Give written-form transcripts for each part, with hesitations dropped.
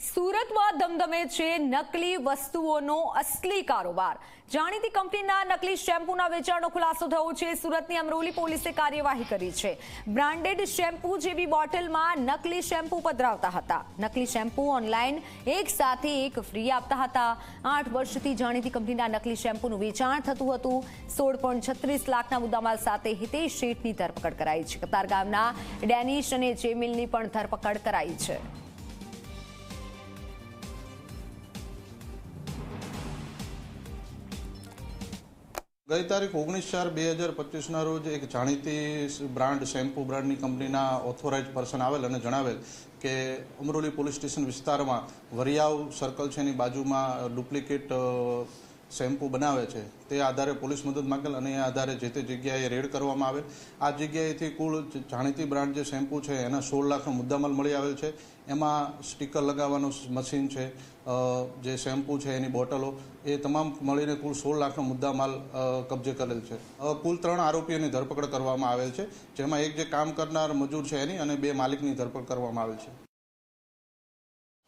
સુરતમાં ધમધમે છે નકલી વસ્તુઓનો અસલી કારોબાર। જાણીતી કંપનીના નકલી શેમ્પૂના વેચાણનો ખુલાસો થયો છે। સુરતની અમરોલી પોલીસે કાર્યવાહી કરી છે। બ્રાન્ડેડ શેમ્પૂ જેવી બોટલમાં નકલી શેમ્પૂ પધરાવતા હતા। નકલી શેમ્પૂ ઓનલાઈન એક સાથે એક ફ્રી આપતા હતા। 8 વર્ષથી જાણીતી કંપનીના નકલી શેમ્પૂનું વેચાણ થતું હતું। 16.36 લાખના મુદ્દામાલ સાથે હિતેશ શેઠની ધરપકડ કરાઈ છે। કતારગામના ડેનિશ અને જેમિલની પણ ધરપકડ કરાઈ છે। ગઈ તારીખ 19/4/2025 રોજ એક જાણીતી બ્રાન્ડ શેમ્પૂ બ્રાન્ડની કંપનીના ઓથોરાઇઝ પર્સન આવેલ અને જણાવેલ કે અમરોલી પોલીસ સ્ટેશન વિસ્તારમાં વરિયાવ સર્કલ છે એની બાજુમાં ડુપ્લિકેટ શેમ્પૂ બનાવે છે। તે આધારે પોલીસ મદદ માંગેલ અને એ આધારે જે તે જગ્યાએ રેડ કરવામાં આવેલ। આ જગ્યાએથી કુલ જાણીતી બ્રાન્ડ જે શેમ્પૂ છે એના 16 લાખનો મુદ્દામાલ મળી આવેલ છે। એમાં સ્ટીકર લગાવવાનું મશીન છે, જે શેમ્પૂ છે એની બોટલો, એ તમામ મળીને કુલ 16 લાખનો મુદ્દામાલ કબજે કરેલ છે। કુલ 3 આરોપીઓની ધરપકડ કરવામાં આવેલ છે, જેમાં એક જે કામ કરનાર મજૂર છે એની અને 2 માલિકની ધરપકડ કરવામાં આવેલ છે।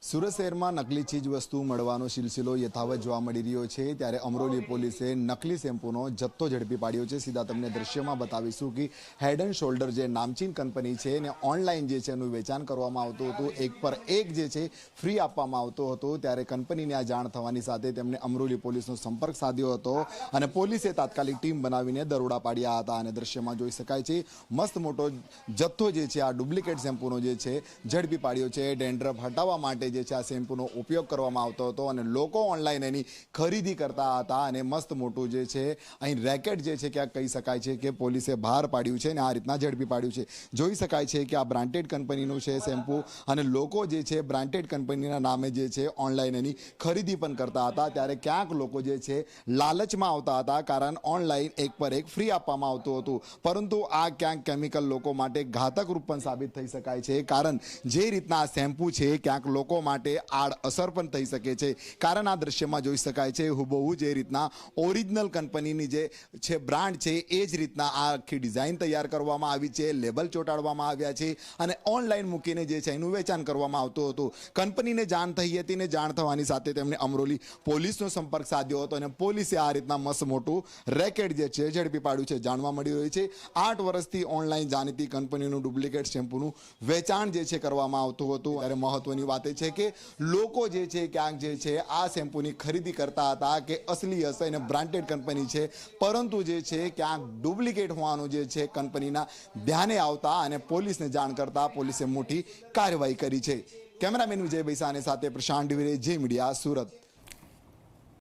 સુરત શહેરમાં નકલી ચીજ વસ્તુ મળવાનો સિલસિલો યથાવત જોવા મળી રહ્યો છે, ત્યારે અમરોલી પોલીસે નકલી શેમ્પૂનો જથ્થો ઝડપી પાડ્યો છે। સીધા તમને દ્રશ્યમાં બતાવીશું કે હેડ એન્ડ શોલ્ડર જે નામચીન કંપની છે ને ઓનલાઈન જે છે એનું વેચાણ કરવામાં આવતું હતું, એક પર એક જે છે ફ્રી આપવામાં આવતો હતો। ત્યારે કંપનીને આ જાણ થવાની સાથે તેમને અમરોલી પોલીસનો સંપર્ક સાધ્યો હતો અને પોલીસે તાત્કાલિક ટીમ બનાવીને દરોડા પાડ્યા હતા અને દ્રશ્યમાં જોઈ શકાય છે મસ્ત મોટો જથ્થો જે છે આ ડુપ્લિકેટ શેમ્પૂનો જે છે ઝડપી પાડ્યો છે। ડેન્ડ્રફ હટાવવા માટે જે છે આ શેમ્પૂનો ઉપયોગ કરવામાં આવતો હતો અને લોકો ઓનલાઈન એની ખરીદી કરતા હતા અને મસ્ત મોટું જે છે અહીં રેકેટ જે છે ક્યાંક કહી શકાય છે કે પોલીસે બહાર પાડ્યું છે અને આ રીતના ઝડપી પાડ્યું છે। જોઈ શકાય છે કે આ બ્રાન્ડેડ કંપનીનું છે શેમ્પૂ અને લોકો જે છે બ્રાન્ડેડ કંપનીના નામે જે છે ઓનલાઈન એની ખરીદી પણ કરતા હતા। ત્યારે ક્યાંક લોકો જે છે લાલચમાં આવતા હતા, કારણ ઓનલાઈન એક પર એક ફ્રી આપવામાં આવતું હતું, પરંતુ આ ક્યાંક કેમિકલ લોકો માટે ઘાતક રૂપ પણ સાબિત થઈ શકાય છે, કારણ જે રીતના આ શેમ્પૂ છે ક્યાંક લોકો માટે આડ અસર પણ થઈ શકે છે। કારણ આ દ્રશ્યમાં જોઈ શકાય છે હુબહુ જે રીતના ઓરિજિનલ કંપનીની જે છે બ્રાન્ડ છે એ જ રીતના આ આખી ડિઝાઇન તૈયાર કરવામાં આવી છે, લેબલ ચોંટાડવામાં આવ્યા છે અને ઓનલાઈન મૂકીને જે છે એનું વેચાણ કરવામાં આવતું હતું। કંપનીને જાણ થઈ હતી ને જાણ થવાની સાથે તેમણે અમરોલી પોલીસનો સંપર્ક સાધ્યો હતો અને પોલીસે આ રીતના મસ્ત મોટું રેકેટ જે છે ઝડપી પાડ્યું છે। જાણવા મળી રહ્યું છે 8 વર્ષથી ઓનલાઈન જાણીતી કંપનીનું ડુપ્લિકેટ શેમ્પૂનું વેચાણ જે છે કરવામાં આવતું હતું। ત્યારે મહત્વની વાત એ છે કે લોકો જે છે ક્યાંક જે છે આ શેમ્પૂની ખરીદી કરતા હતા કે અસલી હશે અને બ્રાન્ડેડ કંપની છે, પરંતુ જે છે ક્યાંક ડુપ્લિકેટ હોવાનું જે છે કંપનીના ધ્યાને આવતા અને પોલીસને જાણ કરતા પોલીસે મોટી કાર્યવાહી કરી છે। કેમેરામેન વિજય બૈસાને સાથે પ્રશાંત ડિવિરે, જે મીડિયા, સુરત।